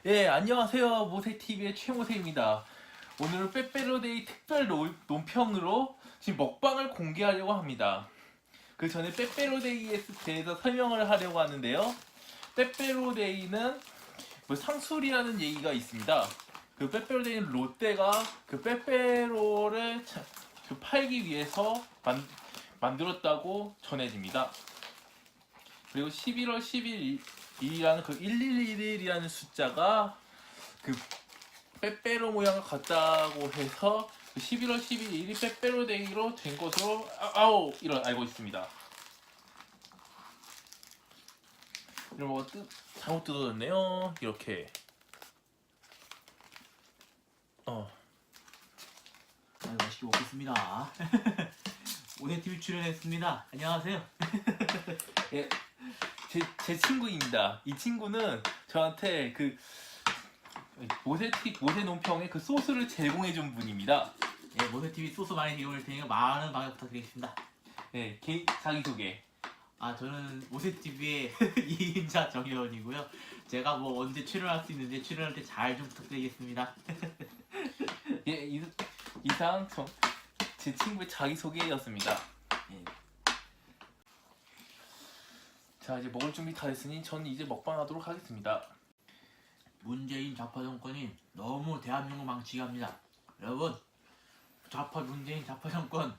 네, 안녕하세요. 모세TV의 최모세입니다. 오늘은 빼빼로데이 특별 논평으로 지금 먹방을 공개하려고 합니다. 그 전에 빼빼로데이에 대해서 설명을 하려고 하는데요. 빼빼로데이는 뭐 상술이라는 얘기가 있습니다. 그 빼빼로데이는 롯데가 그 빼빼로를 팔기 위해서 만들었다고 전해집니다. 그리고 11월 11일이라는 그 111이라는 숫자가 그 빼빼로 모양을 갖다고 해서 11월 11일이 빼빼로데이로 된 것으로 이런 알고 있습니다. 이런 거 잘못 뜯어졌네요. 이렇게 맛있게 먹겠습니다. 모세TV 출연했습니다. 안녕하세요. 예, 제 친구입니다. 이 친구는 저한테 그 모세 논평의 그 소스를 제공해준 분입니다. 예, 모세TV 소스 많이 이용할 테니까 많은 방해 부탁드리겠습니다. 예, 자기소개. 저는 모세TV의 2인자 정혜원이고요. 제가 뭐 언제 출연할 수 있는지 출연할 때 잘 좀 부탁드리겠습니다. 예, 이상 제 친구의 자기소개였습니다. 예. 자, 이제 먹을 준비 다 됐으니 저는 이제 먹방하도록 하겠습니다. 문재인 좌파 정권이 너무 대한민국 망치게 합니다. 여러분, 문재인 좌파 정권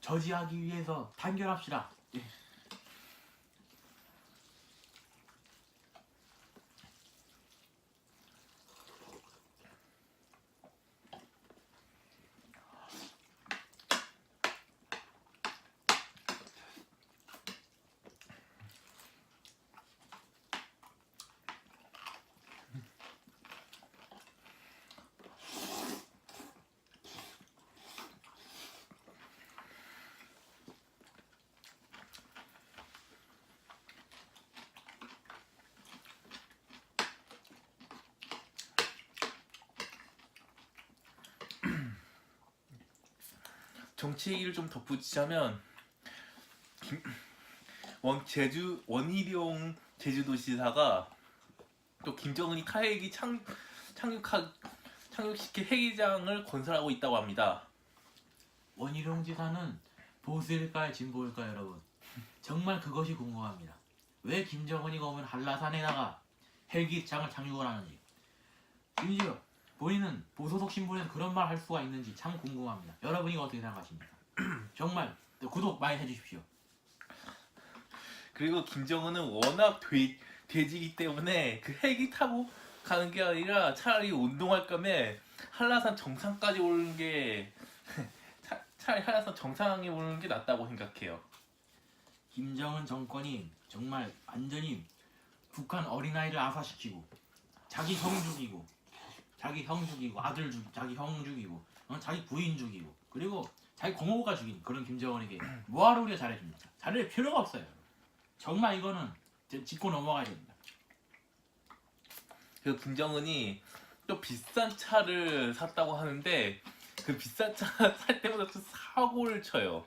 저지하기 위해서 단결합시다. 예. 정치 얘기를 좀 덧붙이자면 원희룡 제주도지사가 또 김정은이 타핵이 착륙시킨 핵위장을 건설하고 있다고 합니다. 원희룡 지사는 보수일까요, 진보일까요, 여러분? 정말 그것이 궁금합니다. 왜 김정은이가 오면 한라산에다가 헬기장을 착륙을 하는지, 심지어 본인은 보소속 신분에서 그런 말 할 수가 있는지 참 궁금합니다. 여러분이 어떻게 생각하십니까? 정말 구독 많이 해주십시오. 그리고 김정은은 워낙 돼지이기 때문에 그 헬기 타고 가는 게 아니라 차라리 운동할 거면 한라산 정상까지 오는 게 차라리 한라산 정상에 오는 게 낫다고 생각해요. 김정은 정권이 정말 완전히 북한 어린아이를 아사시키고 자기 형 죽이고 자기 형 죽이고 자기 부인 죽이고 그리고 자기 고모가 죽인 그런 김정은에게 뭐하러 우리가 잘해줍니까? 잘해줄 필요가 없어요. 정말 이거는 짚고 넘어가야 됩니다. 그 김정은이 또 비싼 차를 샀다고 하는데 그 비싼 차 살 때마다 또 사고를 쳐요.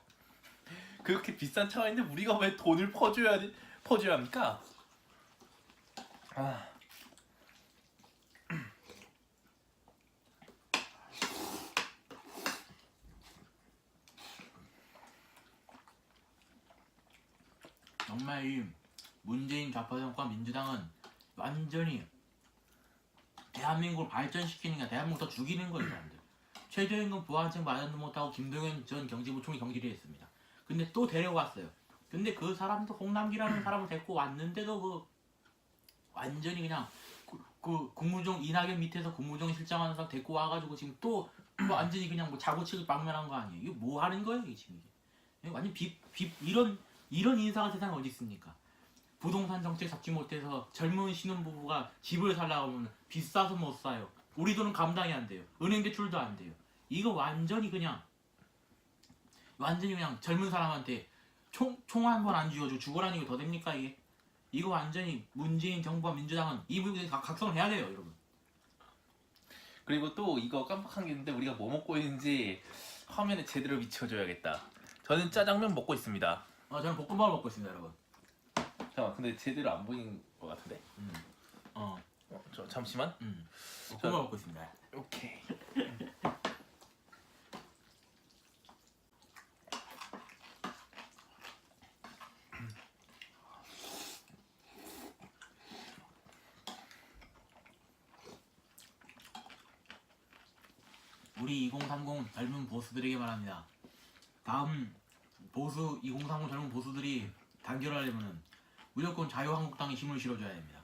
그렇게 비싼 차가 있는데 우리가 왜 돈을 퍼줘야 합니까? 정말 이 문재인 좌파 정권 민주당은 완전히 대한민국을 발전시키는 게 대한민국을 더 죽이는 거예요. 사람들. 최저임금 부하증 마련도 못하고 김동연 전 경제부총리 경질을 했습니다. 근데 또 데려왔어요. 근데 그 사람도 홍남기라는 사람을 데리고 왔는데도 그 완전히 그냥 그 국무종 이낙연 밑에서 국무종 실장하는 사람 데리고 와가지고 지금 또 완전히 그냥 뭐 자고치기 방면한 거 아니에요? 이거 뭐 하는 거예요 이게 지금 이게? 완전 이런 인사가 세상에 어디 있습니까? 부동산 정책 잡지 못해서 젊은 신혼부부가 집을 살려고 하면 비싸서 못 사요. 우리 돈은 감당이 안 돼요. 은행 대출도 안 돼요. 이거 완전히 그냥 젊은 사람한테 총 한 번 안 쥐어주고 죽으라는 게 더 됩니까 이게? 이거 완전히 문재인 정부와 민주당은 이 부분에 각성을 해야 돼요, 여러분. 그리고 또 이거 깜빡한 게 있는데 우리가 뭐 먹고 있는지 화면에 제대로 비춰줘야겠다. 저는 짜장면 먹고 있습니다. 저는 볶음밥을 먹고 있습니다, 여러분. 잠깐만, 근데 제대로 안 보이는 것 같은데? 저 잠시만. 콩을 먹고 있습니다. 오케이. 우리 2030 젊은 보수들에게 말합니다. 다음 보수 2030 젊은 보수들이 단결하려면 무조건 자유한국당에 힘을 실어줘야 됩니다.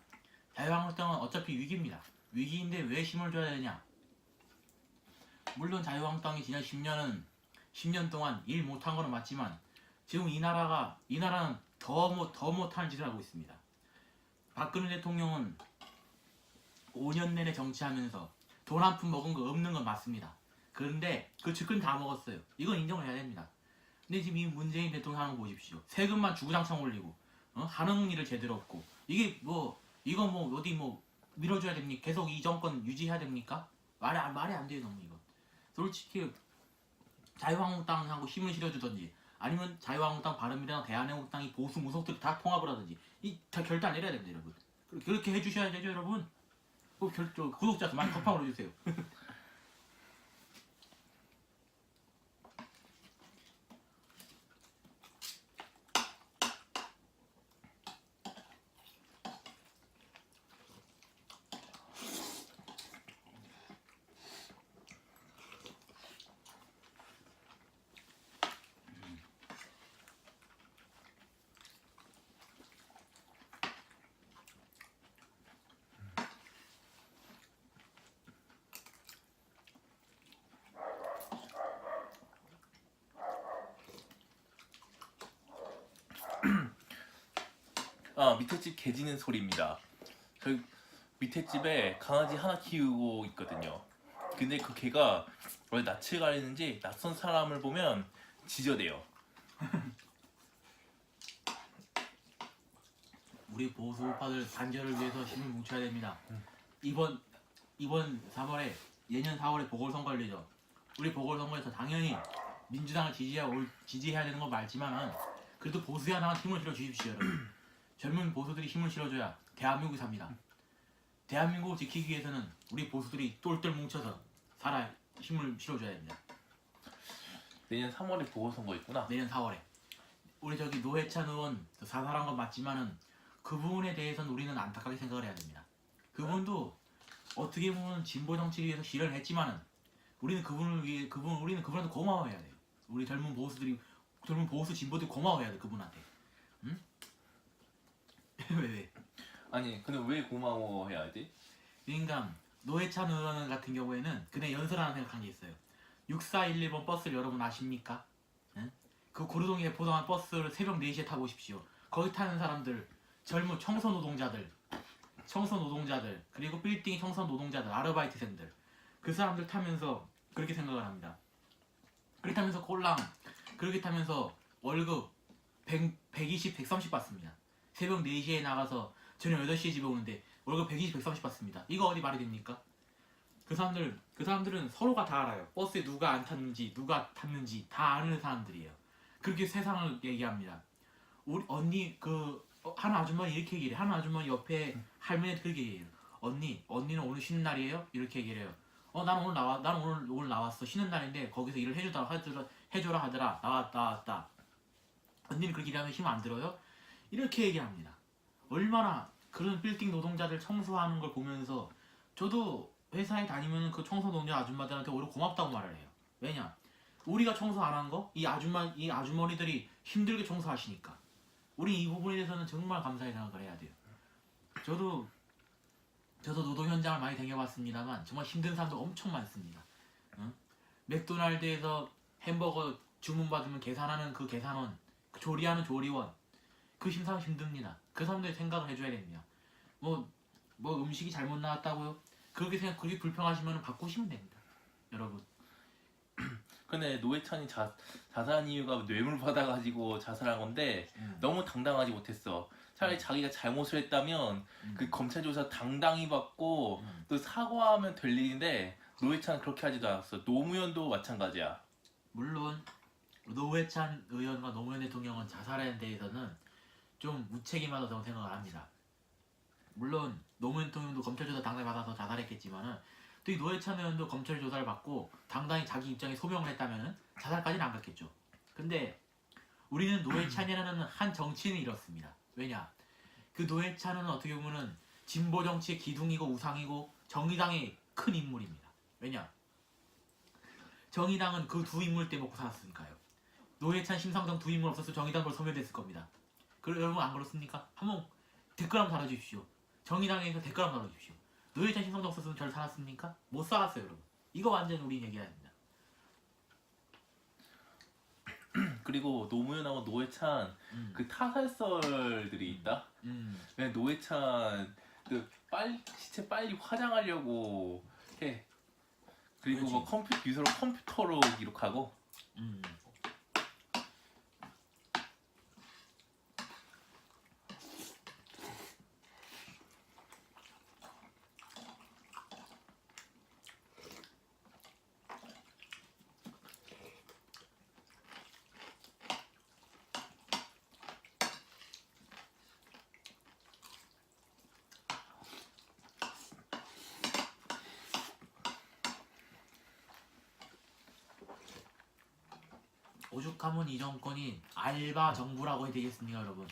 자유한국당은 어차피 위기입니다. 위기인데 왜 힘을 줘야 되냐? 물론 자유한국당이 지난 10년 동안 일 못한 거는 맞지만 지금 이 나라는 더 못하는 짓을 하고 있습니다. 박근혜 대통령은 5년 내내 정치하면서 돈 한 푼 먹은 거 없는 건 맞습니다. 그런데 그 측근 다 먹었어요. 이건 인정을 해야 됩니다. 근데 지금 이 문재인 대통령 하는 거 보십시오. 세금만 주구장창 올리고 하는 일을 제대로 없고 이게 이거 어디 밀어줘야 됩니까? 계속 이 정권 유지해야 됩니까? 말이 안 돼요 너무 이거. 솔직히 자유한국당하고 힘을 실어주든지 아니면 자유한국당, 바른미래당, 대한민국당이 보수 무속들이 다 통합을 하든지 다 결단 내려야 됩니다 여러분. 그렇게 해주셔야 되죠 여러분. 구독자 많이 팍팍 올려주세요. 밑에 집 개 짖는 소리입니다. 저희 밑에 집에 강아지 하나 키우고 있거든요. 근데 그 개가 원래 낯을 가리는지 낯선 사람을 보면 짖어대요. 우리 보수파들 단결을 위해서 힘을 뭉쳐야 됩니다. 이번 3월에 예년 4월에 보궐선거 열리죠. 우리 보궐선거에서 당연히 민주당을 지지해야 되는 건 맞지만은 그래도 보수에 하나 힘을 실어 주십시오 여러분. 젊은 보수들이 힘을 실어줘야 대한민국이 삽니다. 대한민국을 지키기 위해서는 우리 보수들이 똘똘 뭉쳐서 힘을 실어줘야 됩니다. 내년 3월에 보궐선거 있구나. 내년 4월에 우리 저기 노회찬 의원 사살한 건 맞지만은 그 부분에 대해서는 우리는 안타깝게 생각을 해야 됩니다. 그분도 어떻게 보면 진보 정치를 위해서 실현을 했지만은 우리는 그분한테 고마워해야 돼요. 우리 젊은 보수 진보들이 고마워해야 돼 그분한테. 응? 왜? 아니 근데 왜 고마워해야 돼? 그러니까 노회찬 의원 같은 경우에는 그냥 연설하나 생각한 게 있어요. 6411번 버스를 여러분 아십니까? 응? 그 구르동에 보도한 버스를 새벽 4시에 타보십시오. 거기 타는 사람들 젊은 청소 노동자들 그리고 빌딩 청소 노동자들 아르바이트생들 그 사람들 타면서 그렇게 생각을 합니다. 그렇게 타면서 그렇게 타면서 월급 120, 130 받습니다. 새벽 4시에 나가서 저녁 8시에 집에 오는데 월급 120, 130 받습니다. 이거 어디 말이 됩니까? 그 사람들은 서로가 다 알아요. 버스에 누가 안 탔는지 누가 탔는지 다 아는 사람들이에요. 그렇게 세상을 얘기합니다. 우리 언니 한 아주머니 이렇게 얘기해. 한 아주머니 옆에 할머니한테 그렇게 얘기해요. 언니는 오늘 쉬는 날이에요? 이렇게 얘기를 해요. 나는 오늘 나왔어. 쉬는 날인데 거기서 일을 해줘라 하더라. 나왔다. 언니는 그렇게 일하면 힘 안 들어요? 이렇게 얘기합니다. 얼마나 그런 빌딩 노동자들 청소하는 걸 보면서 저도 회사에 다니면 그 청소 노동자 아줌마들한테 오히려 고맙다고 말을 해요. 왜냐? 우리가 청소 안 한 거 이 아주머니들이 힘들게 청소하시니까 우리 이 부분에 대해서는 정말 감사히 생각을 해야 돼요. 저도 노동 현장을 많이 다녀봤습니다만 정말 힘든 사람도 엄청 많습니다. 응? 맥도날드에서 햄버거 주문받으면 계산하는 그 계산원, 그 조리하는 조리원, 그 사람 힘듭니다. 그 사람들 생각을 해줘야 됩니다. 뭐 음식이 잘못 나왔다고요? 그렇게 불평하시면 바꾸시면 됩니다. 여러분. 근데 노회찬이 자살한 이유가 뇌물 받아가지고 자살한 건데 너무 당당하지 못했어. 차라리 자기가 잘못을 했다면 그 검찰 조사 당당히 받고 또 사과하면 될 일인데 노회찬은 그렇게 하지도 않았어. 노무현도 마찬가지야. 물론 노회찬 의원과 노무현 대통령은 자살에 대해서는 좀 무책임하다고 생각을 합니다. 물론 노무현 대통령도 검찰 조사 당당히 받아서 자살했겠지만은 또 이 노회찬 의원도 검찰 조사를 받고 당당히 자기 입장에 소명을 했다면은 자살까지는 안 갔겠죠. 근데 우리는 노회찬이라는 한 정치인을 잃었습니다. 왜냐? 그 노회찬은 어떻게 보면은 진보 정치의 기둥이고 우상이고 정의당의 큰 인물입니다. 왜냐? 정의당은 그 두 인물 때 먹고 살았으니까요. 노회찬, 심상정 두 인물 없었으면 정의당으로 소멸됐을 겁니다. 여러분 안 그렇습니까? 한번 댓글 한번 달아주십시오. 정의당에서 댓글 한번 달아주십시오. 노회찬, 심상정 없었으면 절 살았습니까? 못 살았어요, 여러분. 이거 완전 우리 얘기해야 됩니다. 그리고 노무현하고 노회찬 그 타살설들이 있다. 왜 노회찬 그 빨리 시체 빨리 화장하려고 해. 그리고 그렇지. 뭐 비서로 컴퓨터로 기록하고. 오죽하면 이 정권이 알바 정부라고 해야 되겠습니까, 여러분?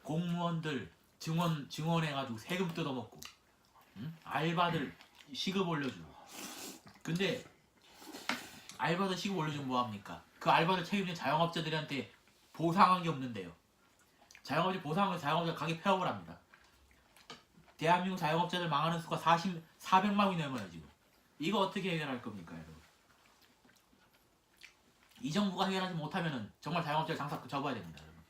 공무원들 증원해가지고 세금 뜯어먹고, 알바들 시급 올려주고. 근데 알바들 시급 올려주면 뭐합니까? 그 알바들 책임진 자영업자들한테 보상한 게 없는데요. 자영업자 보상을 자영업자 가게 폐업을 합니다. 대한민국 자영업자들 망하는 수가 400만 명이 넘어요 지금. 이거 어떻게 해결할 겁니까, 여러분? 이 정부가 해결하지 못하면은 정말 자영업자 장사 접어야 됩니다, 여러분.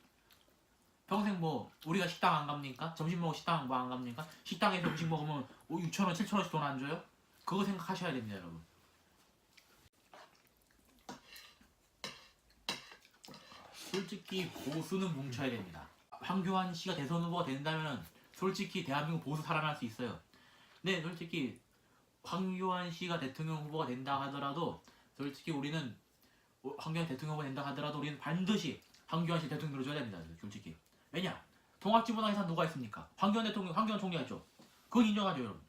평생 뭐 우리가 식당 안 갑니까? 점심 먹고 식당 뭐 안 갑니까? 식당에서 음식 먹으면 6,000원, 7,000원씩 돈 안 줘요? 그거 생각하셔야 됩니다, 여러분. 솔직히 보수는 뭉쳐야 됩니다. 황교안 씨가 대선 후보가 된다면 솔직히 대한민국 보수 살아날 수 있어요. 근데 솔직히 황교안 씨가 대통령 후보가 된다 하더라도 솔직히 우리는 황교안 대통령 후보가 된다 하더라도 우리는 반드시 황교안 씨 대통령 밀어줘야 됩니다. 솔직히. 왜냐? 통합진보당 예산 누가 있습니까? 황교안 대통령, 황교안 총리가 있죠. 그건 인정하죠, 여러분.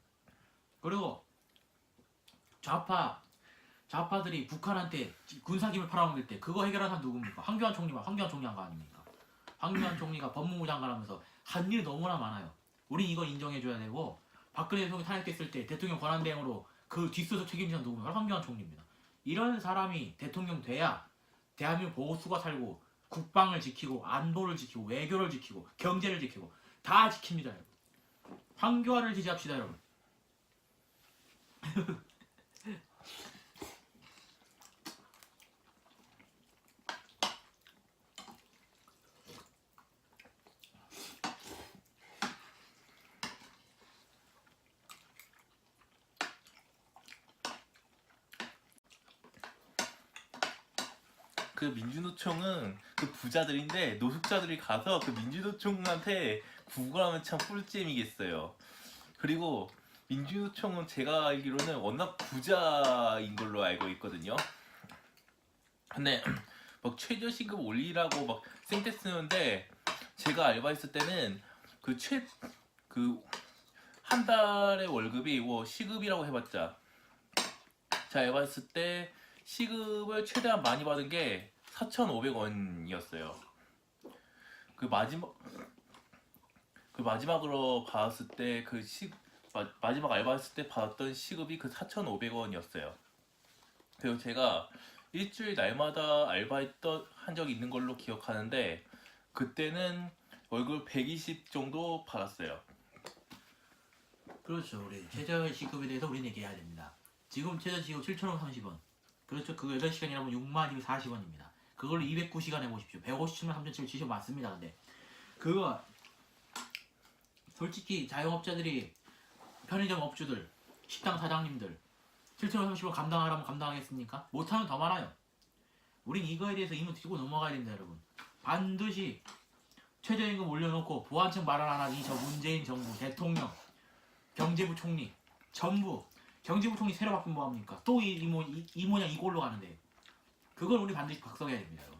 그리고 좌파들이 북한한테 군사기밀 팔아넘길 때 그거 해결한 사람 누굽니까? 황교안 총리가 아닙니까? 황교안 총리가 법무부 장관하면서 한 일이 너무나 많아요. 우린 이걸 인정해줘야 되고, 박근혜 대통령이 탄핵됐을 때 대통령 권한대행으로 그 뒷수습 책임진 사람 누굽니까? 황교안 총리입니다. 이런 사람이 대통령 돼야 대한민국 보수가 살고 국방을 지키고 안보를 지키고 외교를 지키고 경제를 지키고 다 지킵니다, 여러분. 황교안을 지지합시다, 여러분. 그 민주노총은 그 부자들인데 노숙자들이 가서 그 민주노총한테 구걸하면 참 꿀잼이겠어요. 그리고 민주노총은 제가 알기로는 워낙 부자인 걸로 알고 있거든요. 근데 막 최저시급 올리라고 막 생떼 쓰는데, 제가 알바했을 때는 그 한 달에 월급이 뭐 시급이라고 해봤자, 제가 알바했을 때 시급을 최대한 많이 받은 게 4,500원이었어요. 그 마지막으로 받았을 때 마지막 알바했을 때 받았던 시급이 그 4,500원이었어요. 그리고 제가 일주일 날마다 알바했던 한 적이 있는 걸로 기억하는데, 그때는 월급 120 정도 받았어요. 그렇죠. 우리 최저시급에 대해서 우리는 얘기해야 됩니다. 지금 최저시급 7,030원. 그렇죠. 그거 8시간 일하면 62,040원입니다. 그걸로 209시간 해보십시오. 150만 3,770 맞습니다. 근데 그거 솔직히 자영업자들이, 편의점 업주들, 식당 사장님들 7,030원 감당하라면 감당하겠습니까? 못하면 더 많아요. 우린 이거에 대해서 이문 튀고 넘어가야 됩니다, 여러분. 반드시 최저임금 올려놓고 보완책 마련 안 하니 저 문재인 정부, 대통령, 경제부 총리 전부, 경제부 총리 새로 바꾸면 뭐합니까? 또 이 모양 이꼴로 가는데, 그걸 우리 반드시 각성해야 됩니다, 여러분.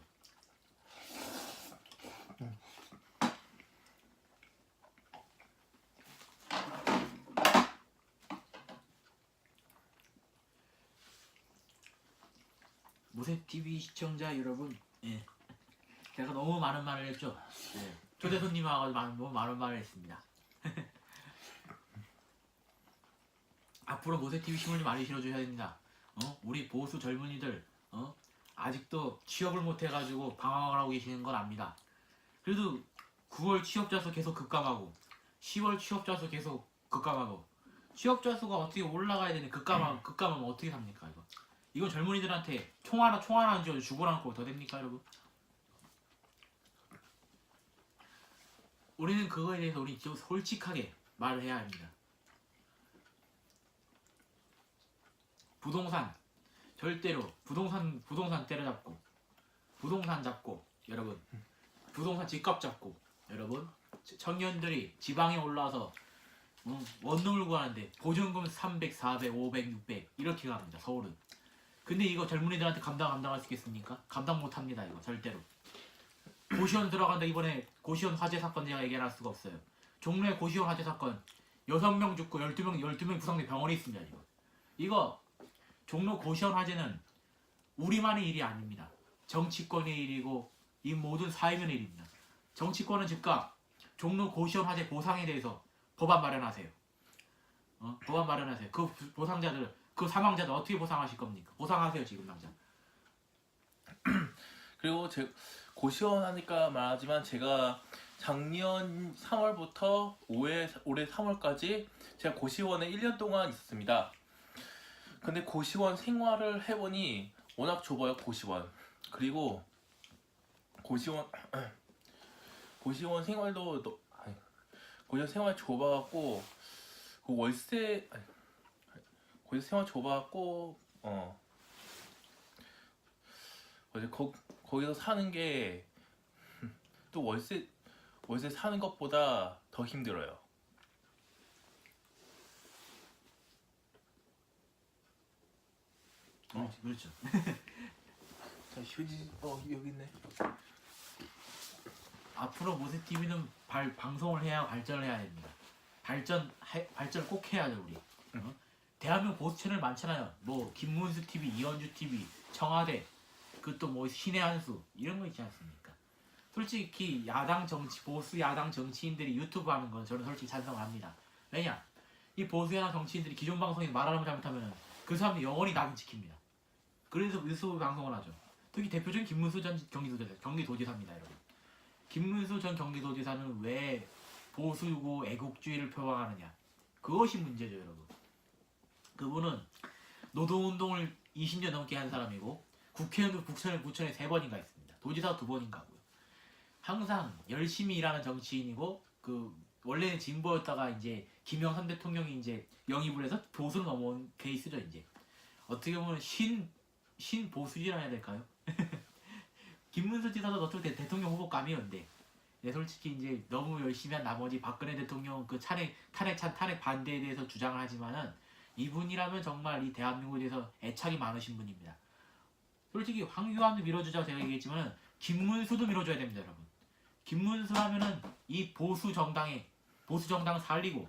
모세TV 시청자 여러분, 예. 제가 너무 많은 말을 했죠. 예. 초대 손님 와가지고 너무 많은 말을 했습니다. 앞으로 모세TV 신문 좀 많이 실어줘야 됩니다. 우리 보수 젊은이들, 아직도 취업을 못해가지고 방황을 하고 계시는 건 압니다. 그래도 9월 취업자 수 계속 급감하고 10월 취업자 수 계속 급감하고 취업자 수가 어떻게 올라가야 되는 급감하면 어떻게 삽니까 이거? 이건 젊은이들한테 총 하나 안 쥐어도 죽으라는 더 됩니까 여러분? 우리는 그거에 대해서 우리 좀 솔직하게 말을 해야 합니다. 부동산 절대로 부동산 때려잡고 부동산 잡고 여러분 부동산 집값 잡고 여러분 청년들이 지방에 올라와서 원룸을 구하는데 보증금 300, 400, 500, 600 이렇게 갑니다 서울은. 근데 이거 젊은이들한테 감당할 수 있겠습니까? 감당 못합니다 이거 절대로. 고시원 들어간다. 이번에 고시원 화재 사건 제가 얘기할 수가 없어요. 종로의 고시원 화재 사건 6명 죽고 12명 부상된 병원이 있습니다 이거 종로 고시원 화재는 우리만의 일이 아닙니다. 정치권의 일이고 이 모든 사회면의 일입니다. 정치권은 즉각 종로 고시원 화재 보상에 대해서 법안 마련하세요. 법안 마련하세요. 그 보상자들, 그 사망자들 어떻게 보상하실 겁니까? 보상하세요 지금 당장. 그리고 고시원 하니까 말하지만 제가 작년 3월부터 올해 3월까지 제가 고시원에 1년 동안 있었습니다. 근데 고시원 생활을 해보니 워낙 좁아요 고시원. 그리고 고시원 생활도 고시원 생활 좁아갖고 그 월세 고시원 생활 좁아갖고 거기서 사는 게 또 월세 사는 것보다 더 힘들어요. 그렇죠. 자, 휴지 여기 있네. 앞으로 모세TV는 방송을 해야 발전을 해야 됩니다. 발전 꼭 해야죠 우리. 대한민국 보수 채널 많잖아요. 뭐 김문수 TV, 이현주 TV, 청와대, 그 또 뭐 신의 한수 이런 거 있지 않습니까? 솔직히 보수 야당 정치인들이 유튜브 하는 건 저는 솔직히 찬성합니다. 왜냐? 이 보수 야당 정치인들이 기존 방송에서 말하는 잘못하면 그 사람들 영원히 낙인 찍힙니다. 그래서 유튜브 방송을 하죠. 특히 대표적인 김문수 전 경기도지사입니다, 여러분. 김문수 전 경기도지사는 왜 보수고 애국주의를 표방하느냐? 그것이 문제죠, 여러분. 그분은 노동운동을 20년 넘게 한 사람이고 국회의원도 부천에 3번인가 있습니다. 도지사 2번인가 하고요. 항상 열심히 일하는 정치인이고 원래는 진보였다가 이제 김영삼 대통령이 이제 영입을 해서 보수로 넘어온 케이스죠, 이제. 어떻게 보면 신보수지라 해야 될까요? 김문수 지사도 어떻게 대통령 후보감이었는데 솔직히 이제 너무 열심히 한 나머지 박근혜 대통령 그 탄핵 반대에 대해서 주장을 하지만은 이분이라면 정말 이 대한민국에 대해서 애착이 많으신 분입니다. 솔직히 황교안도 밀어주자고 제가 얘기했지만 김문수도 밀어줘야 됩니다, 여러분. 김문수라면은 이 보수 정당을 살리고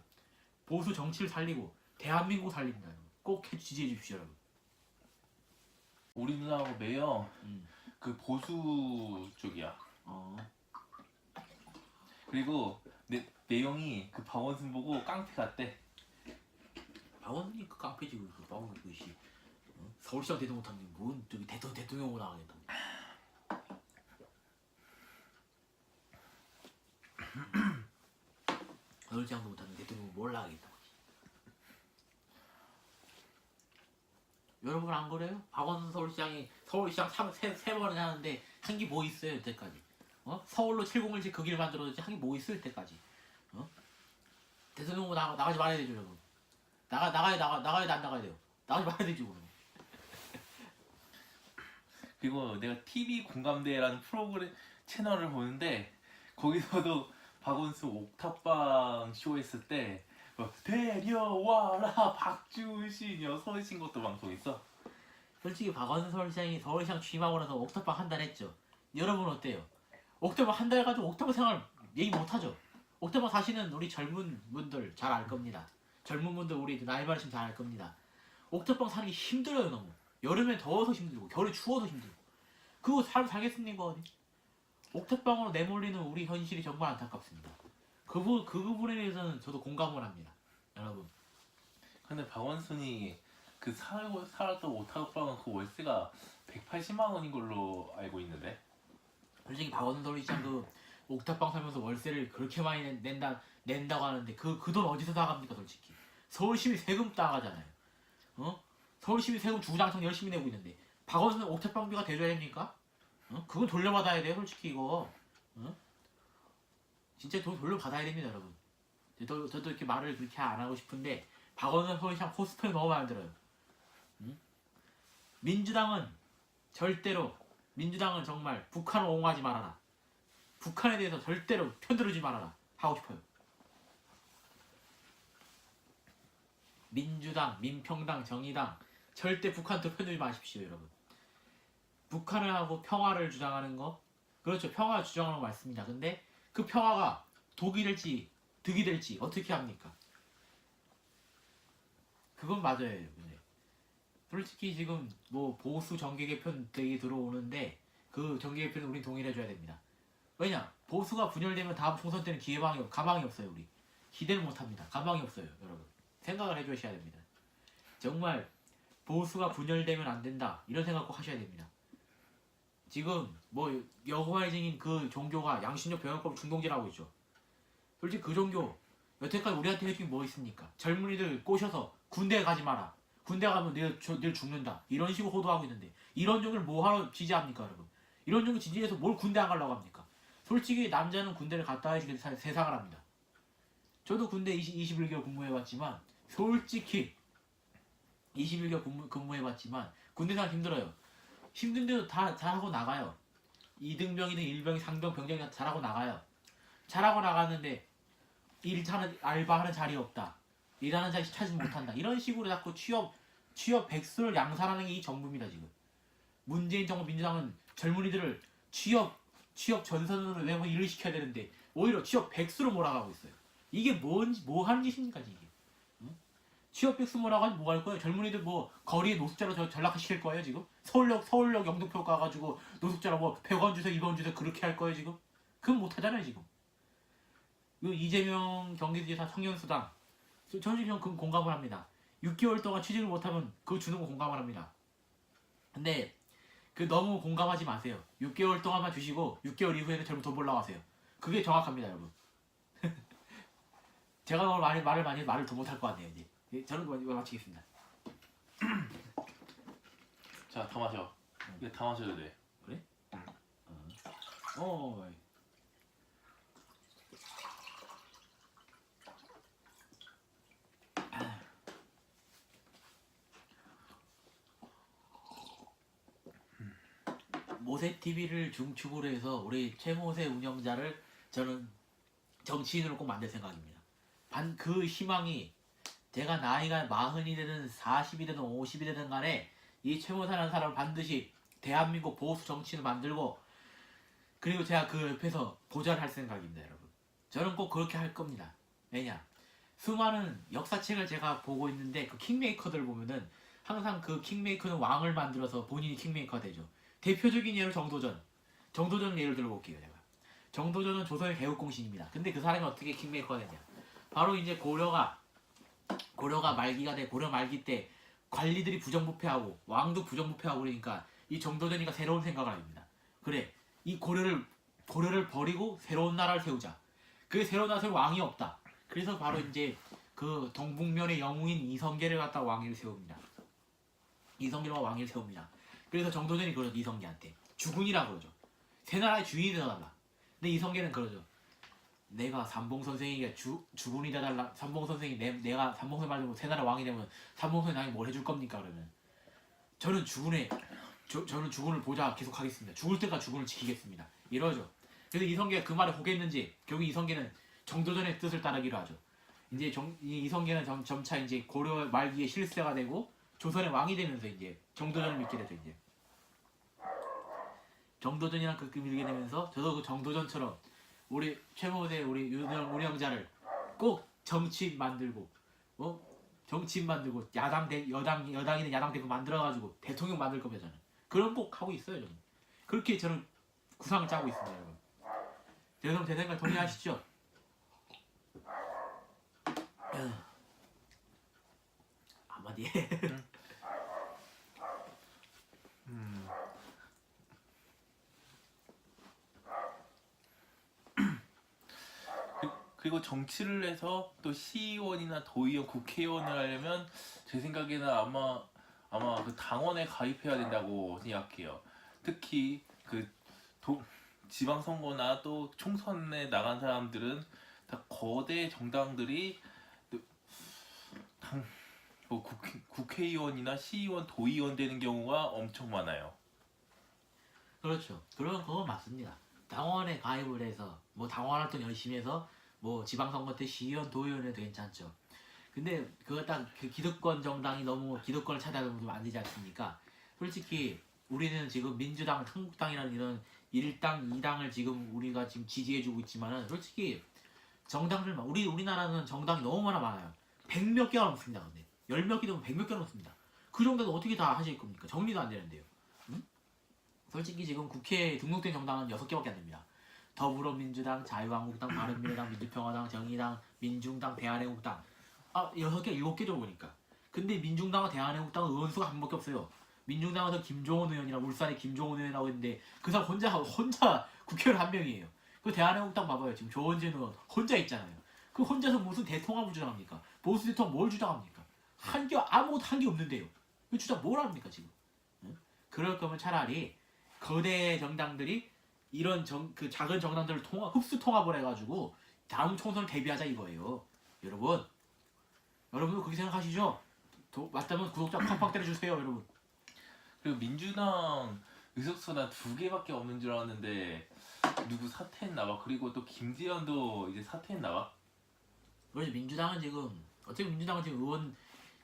보수 정치를 살리고 대한민국 살립니다, 여러분. 꼭 지지해 주십시오, 여러분. 우리 누나하고 매형 그 보수 쪽이야. 그리고 내용이 그 박원순 보고 깡패 같대. 박원순이 그 깡패지 그 박원순 그씨 서울시장 대도 못하는 뭔 저기 대통령 나가겠다. 서울시장도 못하는 대통령 뭘 나가겠다. 여러분 안 그래요? 박원순 서울시장 세 번을 하는데 한 게 뭐 있어요 이때까지? 서울로 701지 그 길 만들어줬지 한 게 뭐 있어요 이때까지? 대통령 나가지 말아야 되죠, 여러분. 나가야 돼, 안 나가야 돼요. 나가지 말아야 되죠, 그러면. 그리고 내가 TV 공감대라는 프로그램 채널을 보는데 거기서도 박원순 옥탑방 쇼 했을 때 데려와라 박주신 서울신 것도 방송했어. 솔직히 박원순 서울시장 취임하고 나서 옥탑방 한 달 했죠. 여러분 어때요? 옥탑방 한 달 가지고 옥탑방 생활 얘기 못하죠? 옥탑방 사시는 우리 젊은 분들 잘 알 겁니다. 젊은 분들 우리 나이 많으시면 잘 알 겁니다. 옥탑방 사는 게 힘들어요, 너무. 여름에 더워서 힘들고 겨울에 추워서 힘들고 그거 사람 살겠습니까 어디? 옥탑방으로 내몰리는 우리 현실이 정말 안타깝습니다. 그 부분에 대해서는 저도 공감을 합니다. 여러분. 근데 박원순이 그 살았던 오타오빵은 그 월세가 180만 원인 걸로 알고 있는데. 솔직히 박원순 서울시장 그 옥탑방 살면서 월세를 그렇게 많이 낸다고 하는데 그 돈 어디서 나갑니까 솔직히. 서울시민 세금 따가잖아요. 어? 서울시민 세금 주구장창 열심히 내고 있는데 박원순 옥탑방비가 대줘야 됩니까? 어? 그건 돌려받아야 돼요 솔직히 이거. 어? 진짜 돈 돌려받아야 됩니다 여러분. 저도 이렇게 말을 그렇게 안 하고 싶은데 박원순 서울시장 코스프레 너무 마음에 들어요. 응? 민주당은 정말 북한을 옹호하지 말아라. 북한에 대해서 절대로 편들어주지 말아라 하고 싶어요. 민주당, 민평당, 정의당 절대 북한한테 편들지 마십시오 여러분. 북한을 하고 평화를 주장하는 거 그렇죠. 평화 주장하는 거 맞습니다. 근데 그 평화가 독이 될지 득이 될지 어떻게 합니까? 그건 맞아요. 근데 솔직히 지금 뭐 보수 정계 개편 되게 들어오는데 그 정계 개편은 우린 동일해줘야 됩니다. 왜냐? 보수가 분열되면 다음 총선 때는 가망이 없어요. 우리 기대를 못합니다. 가망이 없어요. 여러분 생각을 해주셔야 됩니다. 정말 보수가 분열되면 안 된다 이런 생각 꼭 하셔야 됩니다. 지금 뭐 여호와의 증인 그 종교가 양심적 병역법 중동질하고 있죠. 솔직히 그 종교 여태까지 우리한테 해준 게 뭐 있습니까? 젊은이들 꼬셔서 군대에 가지 마라. 군대 가면 늘 죽는다. 이런 식으로 호도하고 있는데 이런 종교를 뭐하러 지지합니까 여러분? 이런 종교 지지해서 뭘 군대 안 가려고 합니까? 솔직히 남자는 군대를 갔다 와야지 세상을 합니다. 저도 군대 21개월 근무해봤지만 솔직히 21개월 근무해봤지만 군대생활 힘들어요. 힘든데도 다 잘하고 나가요. 2등병이든 1병, 상병, 병장이 잘하고 나가요. 잘하고 나갔는데 일하는 알바하는 자리 없다. 일하는 자리 찾지 못한다. 이런 식으로 자꾸 취업 백수를 양산하는 게 이 정부입니다 지금. 문재인 정부 민주당은 젊은이들을 취업 전선으로 내고 일을 시켜야 되는데 오히려 취업 백수로 몰아가고 있어요. 이게 뭐 하는 짓입니까 이게? 응? 취업 백수 몰아가지고 뭐 할 거예요? 젊은이들 뭐 거리에 노숙자로 전락시킬 거예요 지금? 서울역 영등포 가가지고 노숙자로 뭐 100원 주세요 2원 주세요 그렇게 할 거예요 지금? 그건 못 하잖아요 지금. 그 이재명 경기지사 청년수당 저는 그건 공감을 합니다. 6개월 동안 취직을 못하면 그거 주는 거 공감을 합니다. 근데 그 너무 공감하지 마세요. 6개월 동안만 주시고 6개월 이후에는 젊은 돈 벌러 가세요. 그게 정확합니다 여러분. 제가 너무 말을 더 못할 것 같네요 이제. 저는 이거 마치겠습니다. 자, 다 마셔. 이거 다 마셔도 돼. 그래? 응. 어. 모세TV를 중축으로 해서 우리 최모세 운영자를 저는 정치인으로 꼭 만들 생각입니다. 그 희망이 제가 나이가 40이 되든 40이 되든 50이 되든 간에 이 최모세라는 사람을 반드시 대한민국 보수 정치인을 만들고 그리고 제가 그 옆에서 보좌를 할 생각입니다 여러분. 저는 꼭 그렇게 할 겁니다. 왜냐? 수많은 역사책을 제가 보고 있는데 그 킹메이커들 보면은 항상 그 킹메이커는 왕을 만들어서 본인이 킹메이커가 되죠. 대표적인 예로 정도전 예를 들어볼게요 제가. 정도전은 조선의 개국공신입니다. 근데 그 사람이 어떻게 킹메이커가 됐냐? 바로 이제 고려가 말기가 돼. 고려 말기 때 관리들이 부정부패하고 왕도 부정부패하고 그러니까 이 정도전이가 새로운 생각을 합니다. 그래, 이 고려를 버리고 새로운 나라를 세우자. 그 새로운 나라 세울 왕이 없다. 그래서 바로 이제 그 동북면의 영웅인 이성계를 갖다 왕위를 세웁니다. 이성계가 왕위를 세웁니다. 그래서 정도전이 그러죠. 이성계한테 주군이라 그러죠. 새 나라의 주인이 되어달라. 근데 이성계는 그러죠. 내가 삼봉선생에게 주군이 되달라. 삼봉선생이 내가 삼봉선 말고 새 나라 왕이 되면 삼봉선이 나에게 뭘 해줄 겁니까? 그러면 저는 주군을 보좌 계속 하겠습니다. 죽을 때까지 주군을 지키겠습니다. 이러죠. 그래서 이성계가 그 말에 호겠는지 결국 이성계는 정도전의 뜻을 따르기로 하죠. 이제 이성계는 점차 이제 고려 말기에 실세가 되고 조선의 왕이 되면서 이제 정도전을 믿게 되죠. 이제 정도전이랑 그렇게 믿게 되면서 저도 그 정도전처럼 우리 최모세 우리 운영자를 꼭 정치인 만들고 정치인 만들고 여당이든 야당 되고 만들어가지고 대통령 만들 거잖아요. 그런 꼭 하고 있어요 저는. 그렇게 저는 구상을 짜고 있습니다 여러분. 여러분 제 생각 동의하시죠? 한마디. 음. 그리고 정치를 해서 또 시의원이나 도의원, 국회의원을 하려면 제 생각에는 아마 그 당원에 가입해야 된다고 생각해요. 특히 그 지방선거나 또 총선에 나간 사람들은 다 거대 정당들이 뭐 국회의원이나 시의원, 도의원 되는 경우가 엄청 많아요. 그렇죠. 그건 맞습니다. 당원에 가입을 해서 뭐 당원 활동 열심히 해서 뭐 지방선거 때 시의원, 도의원 해도 괜찮죠. 근데 그거 딱 그 기득권 정당이 너무 기득권을 차지하면 좀 안 되지 않습니까? 솔직히 우리는 지금 민주당, 한국당이라는 이런 1당, 2당을 지금 우리가 지금 지지해주고 있지만은 솔직히 정당들만 우리나라는 정당이 너무 많아요. 100몇 개가 넘습니다. 근데 10몇 개 되면 100몇 개가 넘습니다. 그 정도는 어떻게 다 하실 겁니까? 정리도 안 되는데요. 응? 솔직히 지금 국회에 등록된 정당은 6개밖에 안 됩니다. 더불어민주당, 자유한국당, 바른미래당, 민주평화당, 정의당, 민중당, 대한애국당. 6개, 7개 정도 보니까. 근데 민중당과 대한애국당은 의원수가 한 명밖에 없어요. 민중당에서 김종원 의원이라고 울산에 김종원 의원이라고 있는데 그 사람 혼자 국회의원 한 명이에요. 그 대한애국당 봐봐요. 지금 조원진 의원 혼자 있잖아요. 그 혼자서 무슨 대통합을 주장합니까? 보수 대통합 뭘 주장합니까? 아무것도 한 게 없는데요. 그 주장 뭘 합니까 지금? 응? 그럴 거면 차라리 거대 정당들이 이런 그 작은 정당들을 흡수 통합을 해가지고 다음 총선을 대비하자 이거예요. 여러분도 그렇게 생각하시죠? 맞다면 구독자 팡팡 때려주세요 여러분. 그리고 민주당 의석수나 2개밖에 없는 줄 알았는데 누구 사퇴했나 봐. 그리고 또 김재현도 이제 사퇴했나 봐. 그래서 민주당은 지금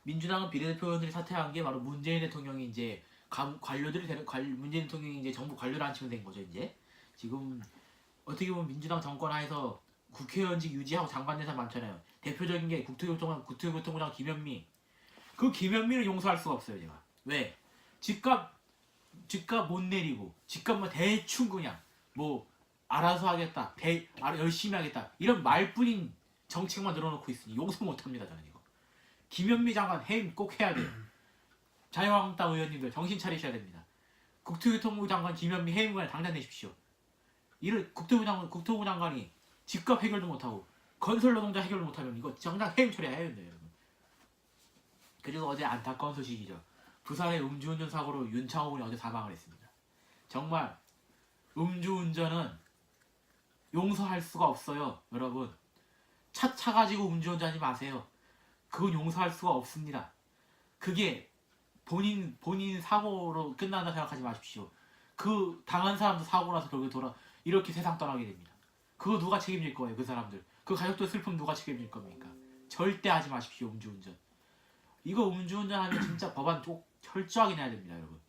민주당은 비례대표 의원들이 사퇴한 게 바로 문재인 대통령이 이제 문재인 대통령이 이제 정부 관료를 앉히면 된 거죠 이제. 지금 어떻게 보면 민주당 정권 하에서 국회의원직 유지하고 장관 대사 많잖아요. 대표적인 게 국토교통부장 김현미. 그 김현미를 용서할 수가 없어요 제가. 왜? 집값 못 내리고 집값만 대충 그냥 뭐 알아서 하겠다, 열심히 하겠다 이런 말뿐인 정책만 늘어놓고 있으니 용서 못합니다 저는 이거. 김현미 장관 해임 꼭 해야 돼요. 자유한국당 의원님들 정신 차리셔야 됩니다. 국토교통부 장관 김현미 해임을 당장 내십시오. 국토부 장관이 집값 해결도 못하고 건설 노동자 해결도 못하면 이거 정당 해임 처리해야 돼요 여러분. 그리고 어제 안타까운 소식이죠. 부산의 음주운전 사고로 윤창호 군이 어제 사망을 했습니다. 정말 음주운전은 용서할 수가 없어요 여러분. 차 가지고 음주운전하지 마세요. 그건 용서할 수가 없습니다. 그게 본인 사고로 끝난다 생각하지 마십시오. 그 당한 사람도 사고 나서 결국에 이렇게 세상 떠나게 됩니다. 그거 누가 책임질 거예요 그 사람들. 그 가족들 슬픔 누가 책임질 겁니까? 절대 하지 마십시오 음주운전. 이거 음주운전하면 진짜 법안 꼭 철저하게 내야 됩니다 여러분.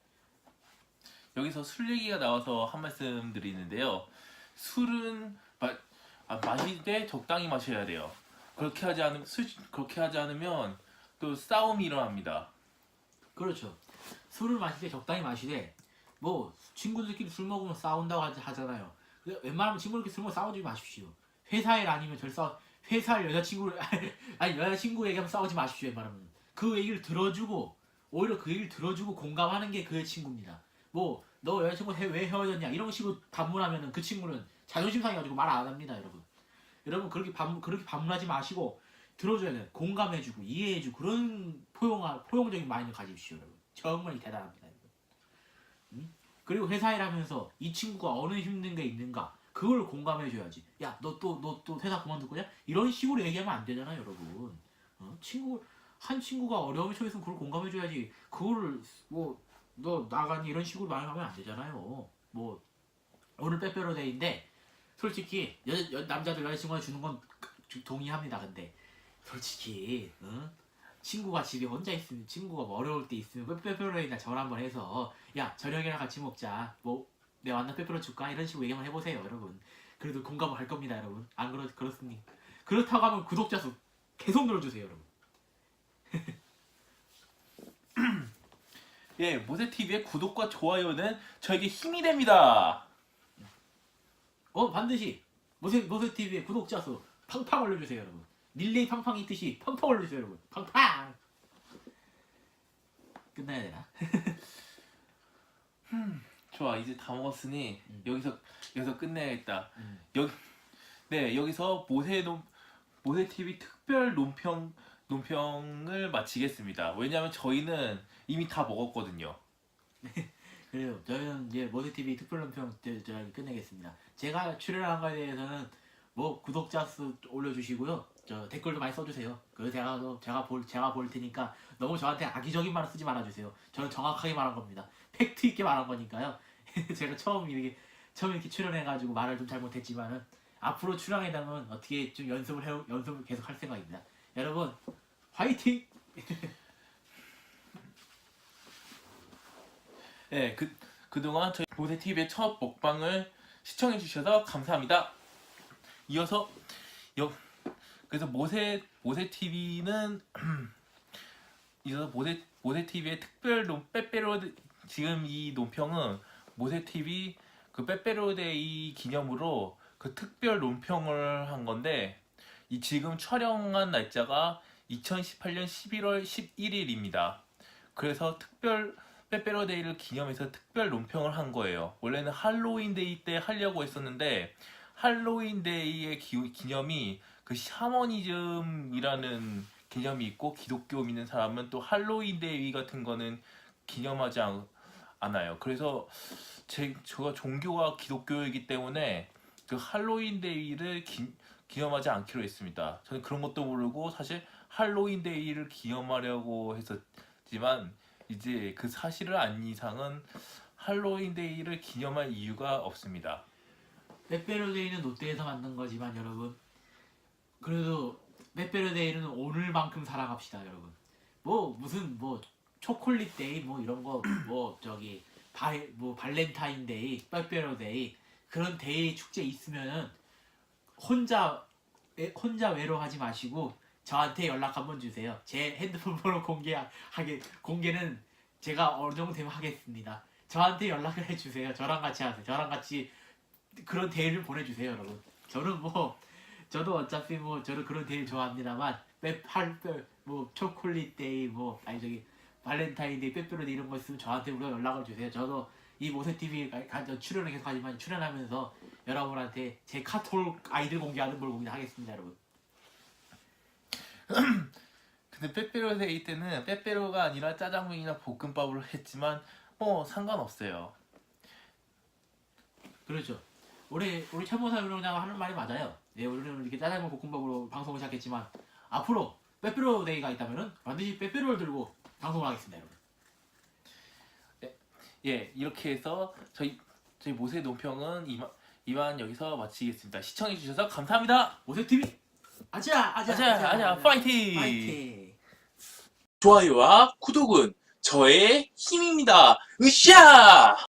여기서 술 얘기가 나와서 한 말씀 드리는데요. 술은 마실 때 적당히 마셔야 돼요. 그렇게 하지 않으면 또 싸움이 일어납니다. 그렇죠. 술을 마실 때 적당히 마시되 뭐 친구들끼리 술 먹으면 싸운다고 하잖아요. 웬만하면 친구들끼리 술 먹으면 싸우지 마십시오. 회사 일 아니면 회사 일 여자친구를 여자친구 얘기하면 싸우지 마십시오. 웬만하면 그 얘기를 들어주고 오히려 그 얘기를 들어주고 공감하는 게 그의 친구입니다. 뭐 너 여자친구 왜 헤어졌냐 이런 식으로 반문하면은 그 친구는 자존심 상해가지고 말 안 합니다 여러분. 여러분 그렇게 반문하지 마시고 들어줘야 돼요. 공감해주고 이해해주고 그런 포용적인 마인드 가지십시오 여러분. 정말 대단합니다 여러분. 응? 그리고 회사 일하면서 이 친구가 어느 힘든 게 있는가 그걸 공감해줘야지. 야 너 또 회사 그만둘 거냐? 이런 식으로 얘기하면 안 되잖아 여러분. 한 친구가 어려움에 처해서 그걸 공감해줘야지. 그거를 뭐 너 나가니 이런 식으로 말하면 안 되잖아요. 뭐 오늘 빼빼로데이인데 솔직히 남자들 여자친구가 주는 건 동의합니다. 근데 솔직히 친구가 집에 혼자 있으면 친구가 뭐 어려울 때 있으면 빼빼로데이나 전화 한번 해서 야 저녁이랑 같이 먹자. 뭐 내가 완전 빼빼로 줄까? 이런 식으로 얘기 한번 해보세요 여러분. 그래도 공감을 할 겁니다 여러분. 안 그렇습니까? 그렇다고 하면 구독자 수 계속 늘어주세요 여러분. 예, 모세TV의 구독과 좋아요는 저에게 힘이 됩니다. 반드시 모세 TV의 구독자 수 팡팡 올려주세요, 여러분. 릴레이 팡팡 있듯이 팡팡 올려주세요, 여러분. 팡팡. 끝나야 되나? 좋아, 이제 다 먹었으니 여기서 끝내야겠다. 음. 여기서 모세TV 특별 논평을 마치겠습니다. 왜냐면 저희는 이미 다 먹었거든요. 그래요. 저희는 이제 모세 TV 특별론평 저희 끝내겠습니다. 제가 출연한 거에 대해서는 뭐 구독자 수 올려주시고요. 저 댓글도 많이 써주세요. 그 제가 볼 테니까 너무 저한테 악의적인 말을 쓰지 말아주세요. 저는 정확하게 말한 겁니다. 팩트 있게 말한 거니까요. 제가 처음 이렇게 출연해가지고 말을 좀 잘못했지만은 앞으로 출연하게 되면 어떻게 좀 연습을 계속 할 생각입니다. 여러분 화이팅! 네, 그동안 저희 모세TV의 첫 먹방을 시청해주셔서 감사합니다. 이어서 그래서 모세TV는 이어서 모세TV의 빼빼로 지금 이 논평은 모세TV 그 빼빼로데이 기념으로 그 특별 논평을 한 건데 이 지금 촬영한 날짜가 2018년 11월 11일입니다. 그래서 빼빼로데이를 기념해서 특별 논평을 한 거예요. 원래는 할로윈데이 때 하려고 했었는데 할로윈데이의 기념이 그 샤머니즘이라는 개념이 있고 기독교 믿는 사람은 또 할로윈데이 같은 거는 기념하지 않아요. 그래서 제가 종교가 기독교이기 때문에 그 할로윈데이를 기념하지 않기로 했습니다. 저는 그런 것도 모르고 사실 할로윈데이를 기념하려고 했었지만 이제 그 사실을 안 이상은 할로윈데이를 기념할 이유가 없습니다. 빼빼로데이는 롯데에서 만든 거지만 여러분 그래도 빼빼로데이는 오늘만큼 사랑합시다, 여러분. 무슨 초콜릿데이 이런 거 저기 발렌타인데이, 빼빼로데이 그런 데이 축제 있으면은 혼자 외로워하지 마시고 저한테 연락 한번 주세요. 제 핸드폰 번호 공개는 제가 어느 정도 되면 하겠습니다. 저한테 연락을 해주세요. 저랑 같이 하세요. 저랑 같이 그런 데이를 보내주세요, 여러분. 저도 어차피 저는 그런 데이 좋아합니다만 초콜릿 데이 발렌타인데이 빼빼로데이 이런 거 있으면 저한테 우리가 연락을 주세요. 저도 이 모세TV 출연을 계속 하지만 출연하면서 여러분한테 제 카톡 아이들 공개하는 걸 공개하겠습니다, 여러분. 근데 빼빼로데이 때는 빼빼로가 아니라 짜장면이나 볶음밥으로 했지만 상관없어요. 그렇죠. 우리 최모사 위원장가 하는 말이 맞아요. 네, 우리는 이렇게 짜장면 볶음밥으로 방송을 시작했지만 앞으로 빼빼로데이가 있다면은 반드시 빼빼로를 들고 방송을 하겠습니다, 여러분. 예, 이렇게 해서 저희 모세 논평은 이만 여기서 마치겠습니다. 시청해주셔서 감사합니다. 모세TV 아자 파이팅! 파이팅! 좋아요와 구독은 저의 힘입니다. 으쌰!